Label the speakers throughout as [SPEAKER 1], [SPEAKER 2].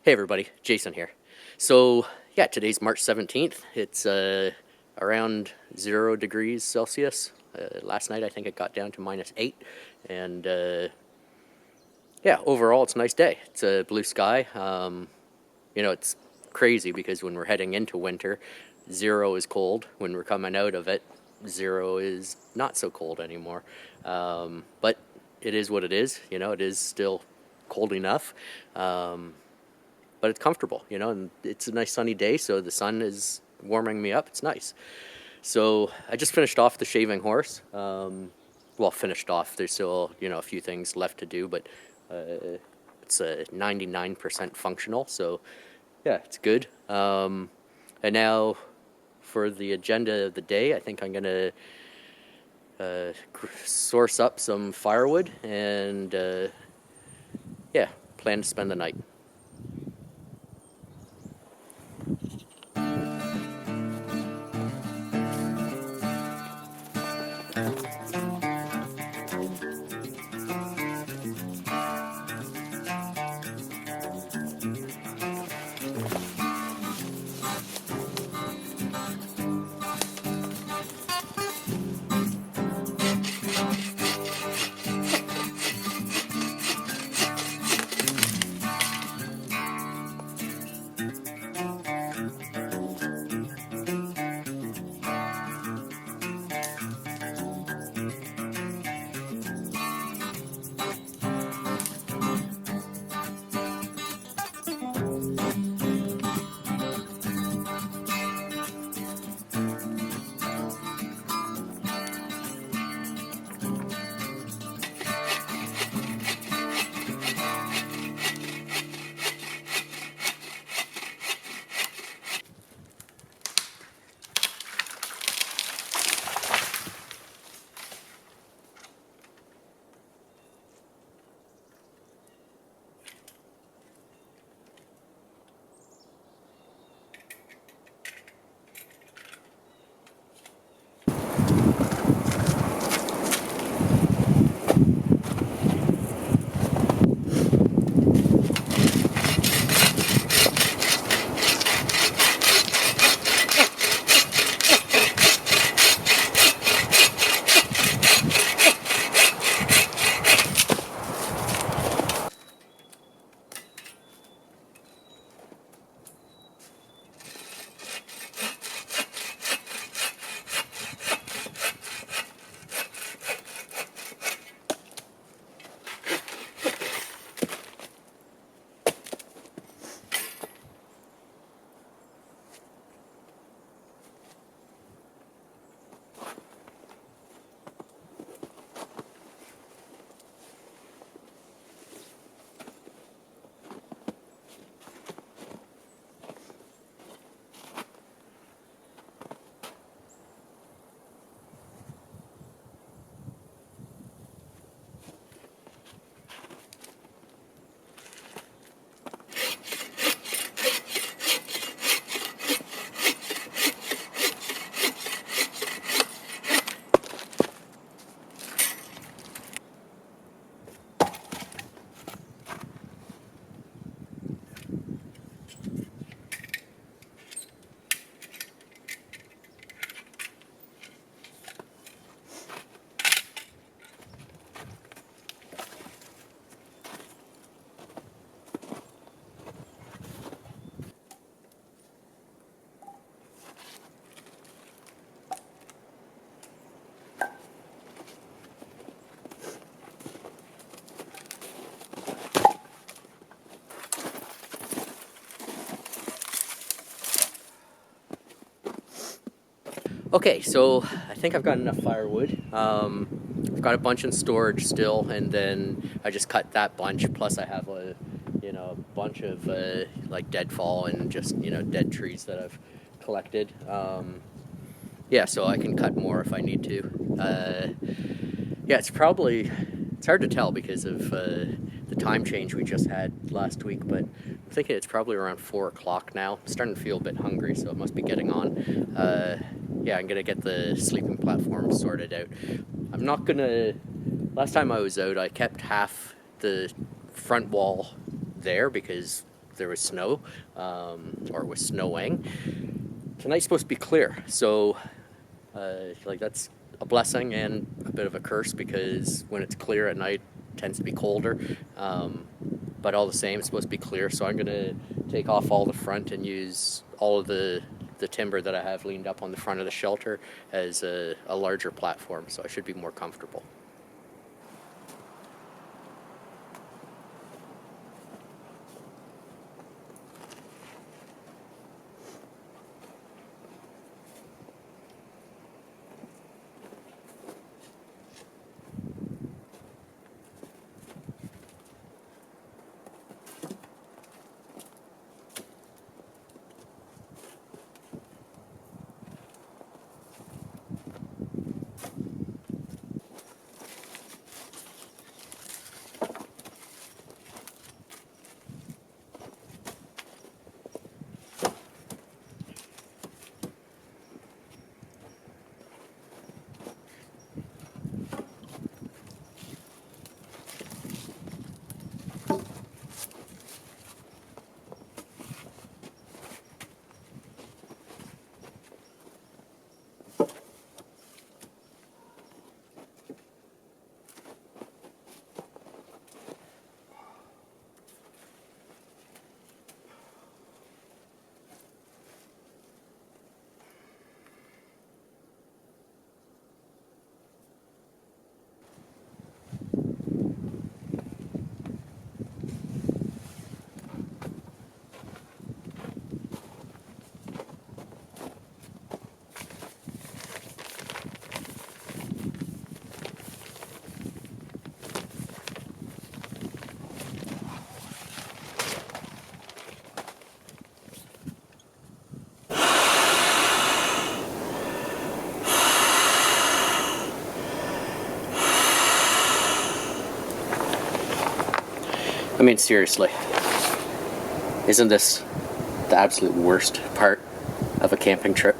[SPEAKER 1] Hey everybody, Jason here. So yeah, today's March 17th. It's around 0 degrees Celsius. Last night I think it got down to -8, and yeah, overall it's a nice day. It's a blue sky. It's crazy because when we're heading into winter, 0 is cold. When we're coming out of it, 0 is not so cold anymore. But it is what it is. It is still cold enough. But it's comfortable, and it's a nice sunny day, so the sun is warming me up. It's nice. So I just finished off the shaving horse. Well, finished off. There's still, a few things left to do, but it's 99% functional, so yeah, it's good. And now for the agenda of the day, I think I'm going to source up some firewood and, yeah, plan to spend the night. Okay, so I think I've got enough firewood. I've got a bunch in storage still, and then I just cut that bunch. Plus, I have a bunch of like deadfall and just dead trees that I've collected. Yeah, so I can cut more if I need to. Yeah, it's hard to tell because of the time change we just had last week, but I'm thinking it's probably around 4 o'clock now. I'm starting to feel a bit hungry, so it must be getting on. Yeah, I'm gonna get the sleeping platform sorted out. I'm not gonna. Last time I was out, I kept half the front wall there because there was snow, or it was snowing. Tonight's supposed to be clear, so like that's a blessing and a bit of a curse, because when it's clear at night it tends to be colder, but all the same it's supposed to be clear. So I'm gonna take off all the front and use all of the timber that I have leaned up on the front of the shelter as a larger platform, so I should be more comfortable. I mean, seriously, isn't this the absolute worst part of a camping trip?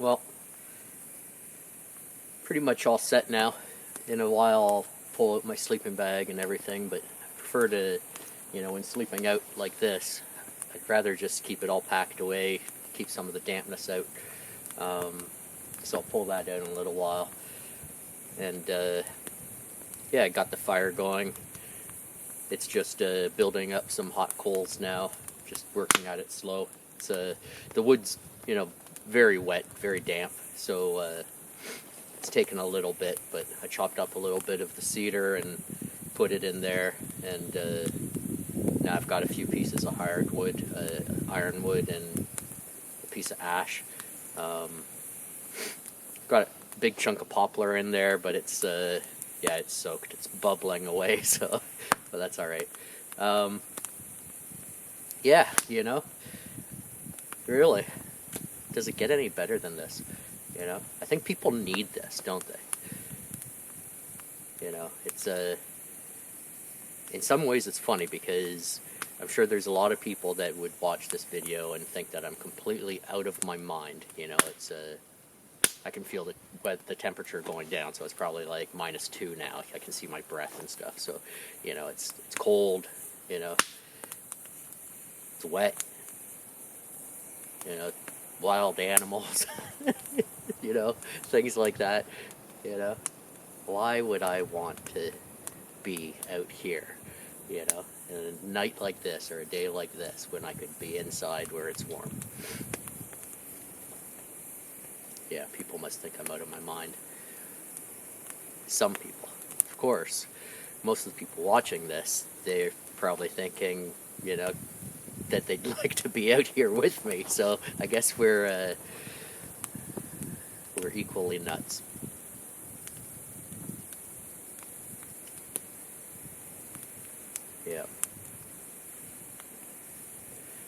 [SPEAKER 1] Well, pretty much all set now. in a while I'll pull out my sleeping bag and everything, but I prefer to, when sleeping out like this, I'd rather just keep it all packed away, keep some of the dampness out. So I'll pull that out in a little while. And yeah, I got the fire going. It's just building up some hot coals now, just working at it slow. It's the wood's, very wet, very damp, so it's taken a little bit, but I chopped up a little bit of the cedar and put it in there, and now I've got a few pieces of ironwood, and a piece of ash. Got a big chunk of poplar in there, but it's it's soaked. It's bubbling away, so but that's all right. Yeah, really, does it get any better than this? I think people need this, don't they? It's in some ways it's funny because I'm sure there's a lot of people that would watch this video and think that I'm completely out of my mind. It's I can feel the temperature going down, so it's probably like -2 now. I can see my breath and stuff. So, it's cold. It's wet. Wild animals. Things like that. Why would I want to be out here? In a night like this or a day like this when I could be inside where it's warm. Yeah, people must think I'm out of my mind. Some people, of course. Most of the people watching this, they're probably thinking, that they'd like to be out here with me. So I guess we're equally nuts. Yeah.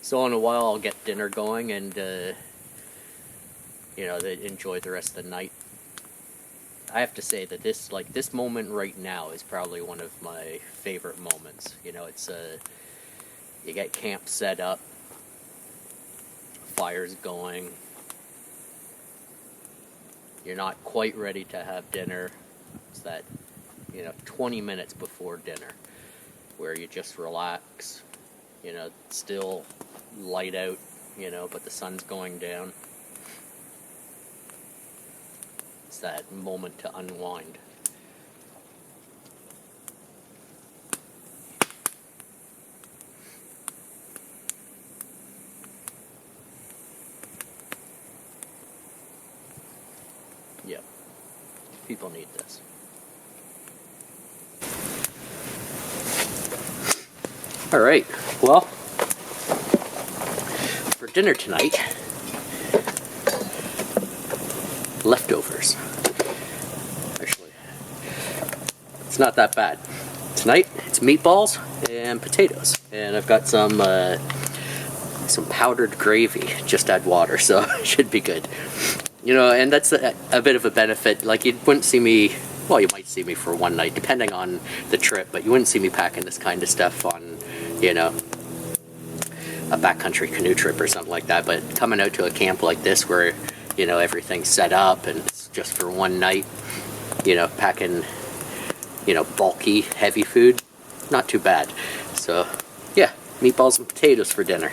[SPEAKER 1] So in a while I'll get dinner going and they enjoy the rest of the night. I have to say that this moment right now is probably one of my favorite moments. It's you get camp set up, fire's going, you're not quite ready to have dinner. It's that 20 minutes before dinner where you just relax, still light out, but the sun's going down. It's that moment to unwind. Yep. People need this. All right. Well, for dinner tonight, leftovers. Actually, it's not that bad. Tonight, it's meatballs and potatoes, and I've got some powdered gravy. Just add water, so it should be good. And that's a bit of a benefit. Like, you wouldn't see me. Well, you might see me for one night, depending on the trip, but you wouldn't see me packing this kind of stuff on, a backcountry canoe trip or something like that. But coming out to a camp like this where, everything's set up and it's just for one night, packing, bulky, heavy food, not too bad. So, yeah, meatballs and potatoes for dinner.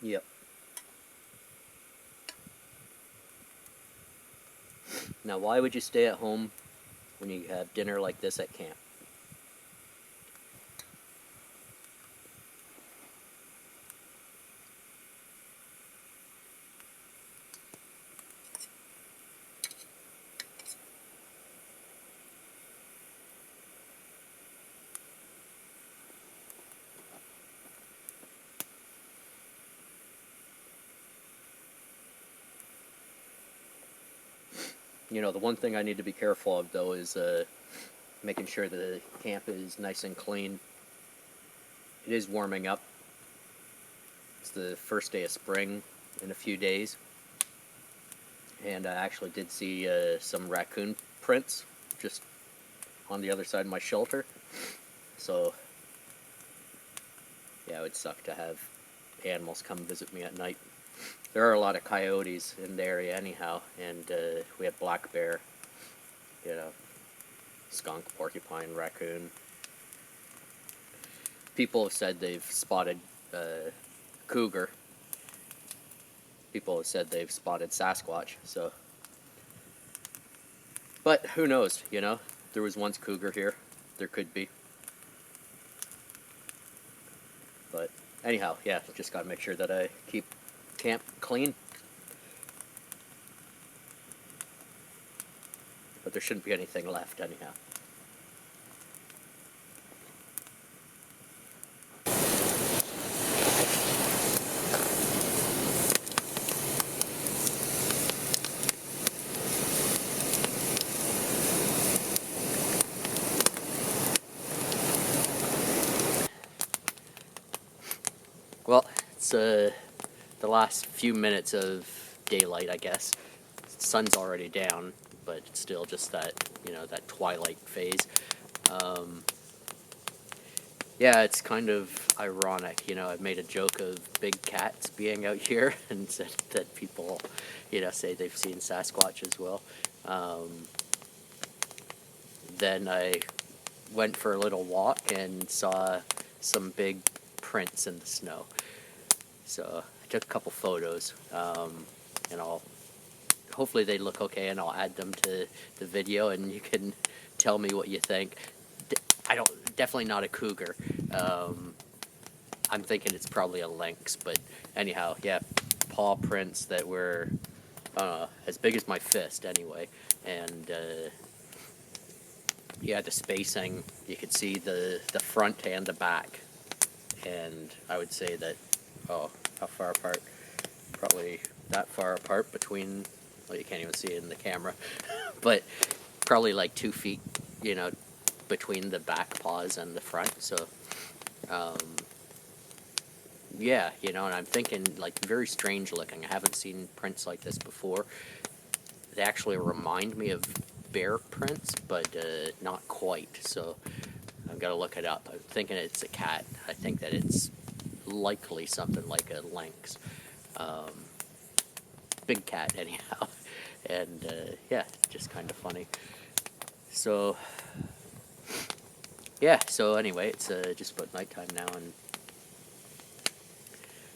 [SPEAKER 1] Yep. Now, why would you stay at home when you have dinner like this at camp? You know, the one thing I need to be careful of, though, is making sure the camp is nice and clean. It is warming up. It's the first day of spring in a few days. And I actually did see some raccoon prints just on the other side of my shelter. So, yeah, it would suck to have animals come visit me at night. There are a lot of coyotes in the area anyhow, and we have black bear, you know, skunk, porcupine, raccoon. People have said they've spotted cougar. People have said they've spotted Sasquatch, so. But who knows, you know? There was once cougar here. There could be. But anyhow, yeah, just gotta make sure that I keep camp clean. But there shouldn't be anything left anyhow. Well, it's the last few minutes of daylight, I guess. The sun's already down, but it's still just that, you know, that twilight phase. Yeah, it's kind of ironic, you know, I've made a joke of big cats being out here and said that people, you know, say they've seen Sasquatch as well. Then I went for a little walk and saw some big prints in the snow. So I took a couple photos, and hopefully they look okay, and I'll add them to the video, and you can tell me what you think. Definitely not a cougar. I'm thinking it's probably a lynx, but anyhow, yeah, paw prints that were as big as my fist anyway, and yeah, the spacing, you could see the front and the back, and I would say that, oh, how far apart? Probably that far apart between, well, you can't even see it in the camera, but probably like 2 feet, you know, between the back paws and the front. So, yeah, you know, and I'm thinking, like, very strange looking. I haven't seen prints like this before. They actually remind me of bear prints, but not quite. So I've got to look it up. I'm thinking it's a cat. I think that it's likely something like a lynx. Big cat, anyhow. And yeah, just kind of funny. So yeah, so anyway, it's just about nighttime now, and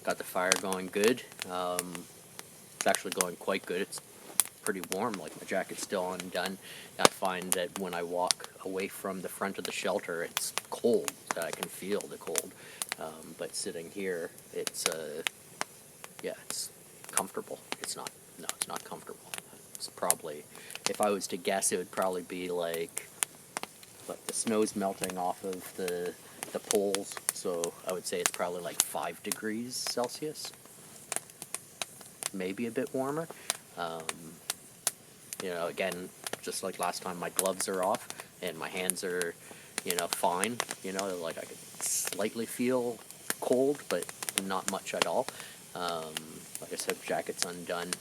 [SPEAKER 1] got the fire going good. It's actually going quite good. It's pretty warm, like my jacket's still undone. I find that when I walk away from the front of the shelter, it's cold. I can feel the cold. But sitting here, it's yeah, it's comfortable. It's not comfortable. It's probably, if I was to guess, it would probably be like the snow's melting off of the poles, so I would say it's probably like 5 degrees Celsius, maybe a bit warmer. You know, again, just like last time, my gloves are off, and my hands are, you know, fine. You know, like I could slightly feel cold, but not much at all. Like I said, jacket's undone.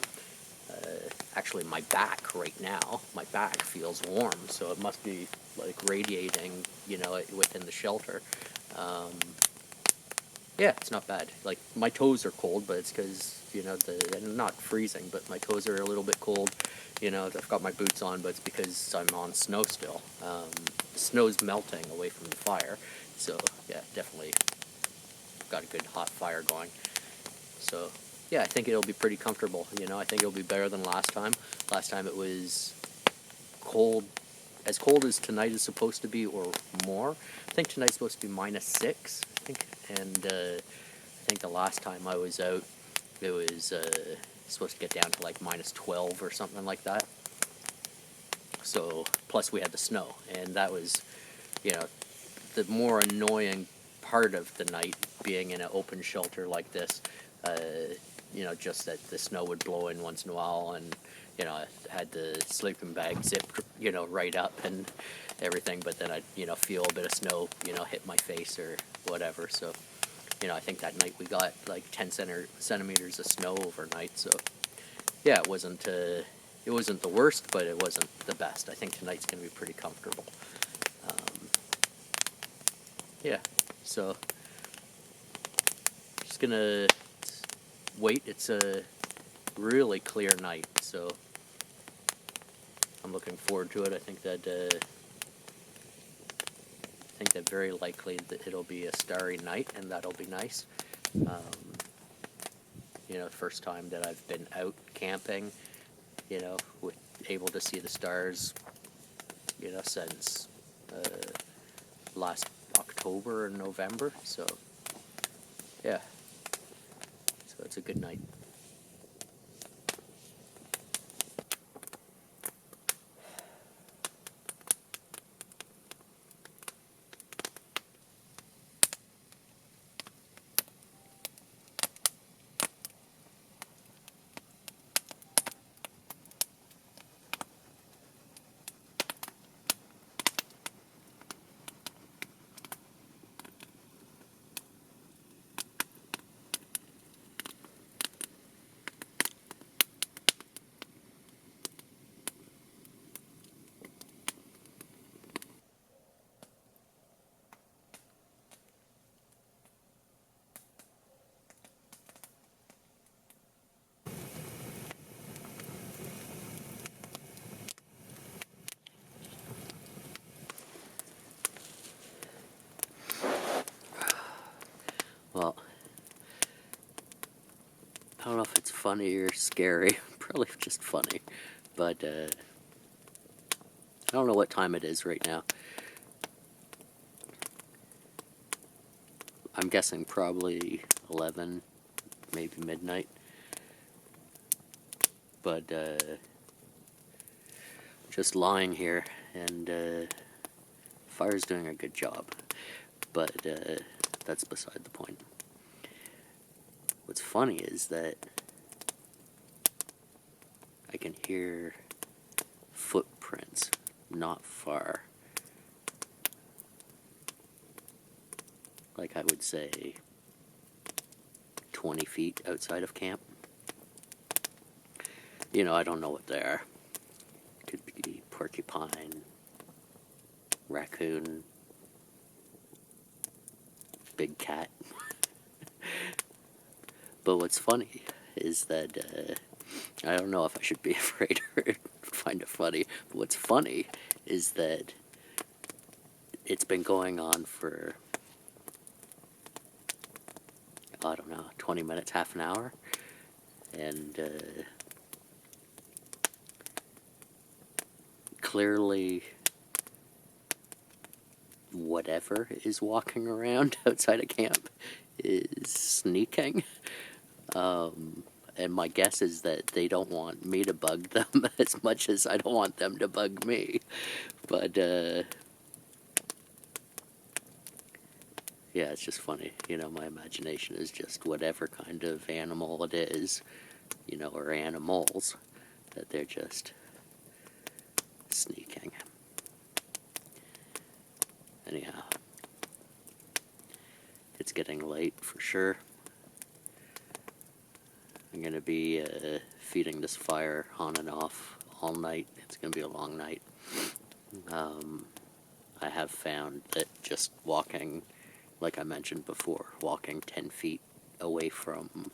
[SPEAKER 1] Actually, my back right now, my back feels warm, so it must be like radiating, you know, within the shelter. Yeah, it's not bad. Like, my toes are cold, but it's because, you know, not freezing, but my toes are a little bit cold. You know, I've got my boots on, but it's because I'm on snow still. The snow's melting away from the fire, so yeah, definitely got a good hot fire going. So yeah, I think it'll be pretty comfortable. You know, I think it'll be better than last time. Last time it was cold, as cold as tonight is supposed to be, or more. I think tonight's supposed to be -6, I think, and I think the last time I was out, it was supposed to get down to like -12 or something like that. So, plus we had the snow, and that was, you know, the more annoying part of the night being in an open shelter like this. You know, just that the snow would blow in once in a while, and you know, I had the sleeping bag zipped, you know, right up and everything, but then I'd, you know, feel a bit of snow, you know, hit my face or whatever. So, you know, I think that night we got like 10 centimeters of snow overnight. So, yeah, it wasn't the worst, but it wasn't the best. I think tonight's going to be pretty comfortable. Yeah, so just gonna wait. It's a really clear night, so I'm looking forward to it. I think that very likely that it'll be a starry night, and that'll be nice. You know, first time that I've been out camping, you know, able to see the stars, you know, since last October or November. So yeah, so it's a good night. Well, I don't know if it's funny or scary. Probably just funny. But I don't know what time it is right now. I'm guessing probably 11, maybe midnight. But just lying here, and fire's doing a good job. But that's beside the point. What's funny is that I can hear footprints not far. Like I would say 20 feet outside of camp. You know, I don't know what they are. Could be porcupine, raccoon, big cat. But what's funny is that I don't know if I should be afraid or find it funny, but what's funny is that it's been going on for, I don't know, 20 minutes, half an hour, and clearly whatever is walking around outside of camp is sneaking. And my guess is that they don't want me to bug them as much as I don't want them to bug me. But, yeah, it's just funny. You know, my imagination is just whatever kind of animal it is, you know, or animals, that they're just sneaking. Anyhow, it's getting late for sure. I'm going to be feeding this fire on and off all night. It's going to be a long night. I have found that just walking, like I mentioned before, walking 10 feet away from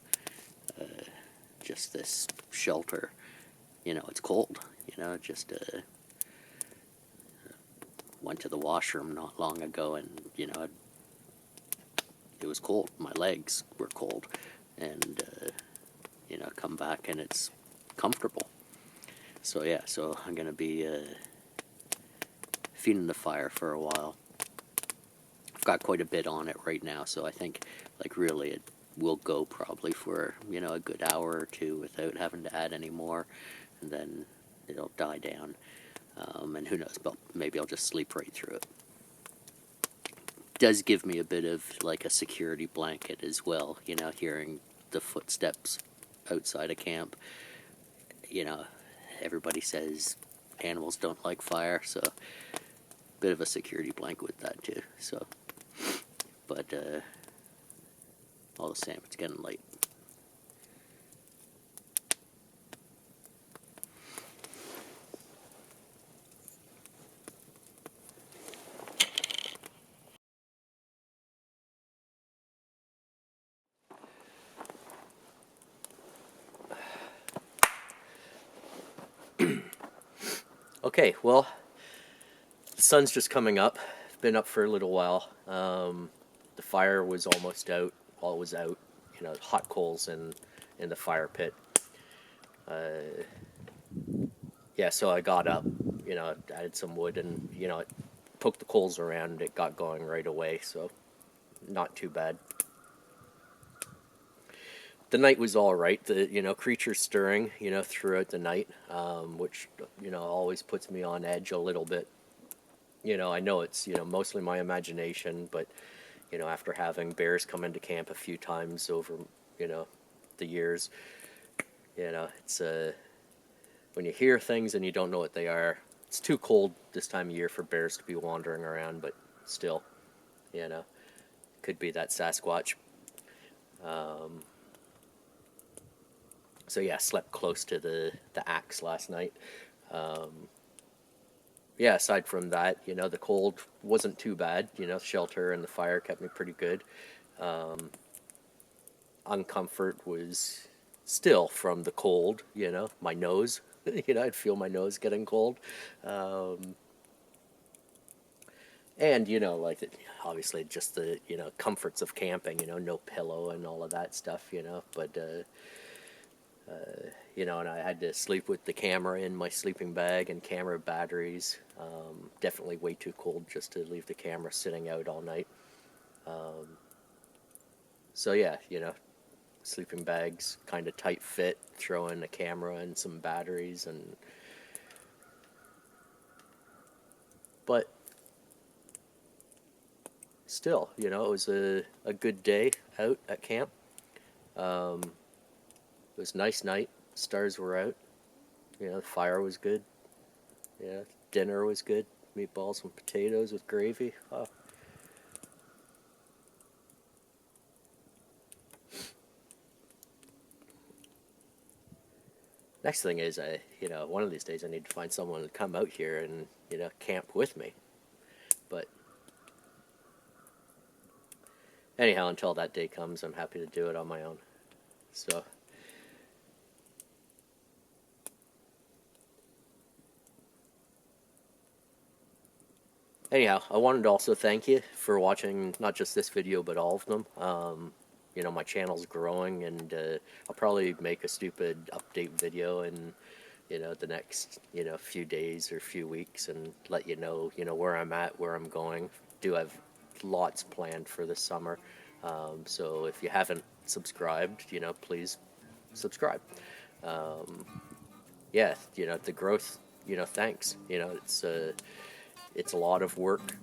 [SPEAKER 1] just this shelter, you know, it's cold. You know, just went to the washroom not long ago, and, you know, it was cold. My legs were cold. And back and it's comfortable. So yeah, so I'm gonna be feeding the fire for a while. I've got quite a bit on it right now, so I think like really it will go probably for, you know, a good hour or two without having to add any more, and then it'll die down. And who knows, but maybe I'll just sleep right through it. Does give me a bit of like a security blanket as well, you know, hearing the footsteps outside of camp. You know, everybody says animals don't like fire, so bit of a security blanket with that too. So, but all the same, it's getting late. Okay, well, the sun's just coming up. It's been up for a little while. The fire was almost out. While it was out, you know, hot coals in the fire pit. Yeah, so I got up, you know, added some wood, and you know, poked the coals around. It got going right away, so not too bad. The night was all right. The, you know, creatures stirring, you know, throughout the night, which, you know, always puts me on edge a little bit. You know, I know it's, you know, mostly my imagination, but, you know, after having bears come into camp a few times over, you know, the years, you know, it's when you hear things and you don't know what they are. It's too cold this time of year for bears to be wandering around, but still, you know, could be that Sasquatch. So yeah, slept close to the axe last night. Yeah, aside from that, you know, the cold wasn't too bad. You know, shelter and the fire kept me pretty good. Uncomfort was still from the cold, you know, my nose. You know, I'd feel my nose getting cold. And, you know, like, obviously just the, you know, comforts of camping, you know, no pillow and all of that stuff, you know, but, you know, and I had to sleep with the camera in my sleeping bag and camera batteries. Definitely way too cold just to leave the camera sitting out all night. So yeah, you know, sleeping bags kind of tight fit, throw in a camera and some batteries, and but still, you know, it was a good day out at camp. It was a nice night. Stars were out. You know, the fire was good. Yeah, dinner was good. Meatballs and potatoes with gravy. Oh. Next thing is, you know, one of these days I need to find someone to come out here and, you know, camp with me. But anyhow, until that day comes, I'm happy to do it on my own. So, anyhow, I wanted to also thank you for watching not just this video, but all of them. You know, my channel's growing, and I'll probably make a stupid update video in, you know, the next, you know, few days or few weeks, and let you know, where I'm at, where I'm going. Do have lots planned for this summer. So if you haven't subscribed, you know, please subscribe. Yeah, you know, the growth, you know, thanks. You know, it's a lot of work,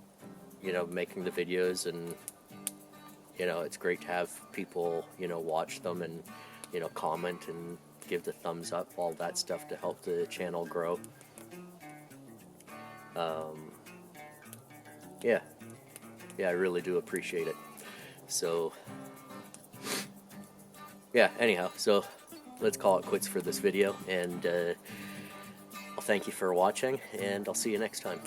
[SPEAKER 1] you know, making the videos, and, you know, it's great to have people, you know, watch them and, you know, comment and give the thumbs up, all that stuff to help the channel grow. Yeah, I really do appreciate it. So, yeah, anyhow, so let's call it quits for this video, and I'll thank you for watching, and I'll see you next time.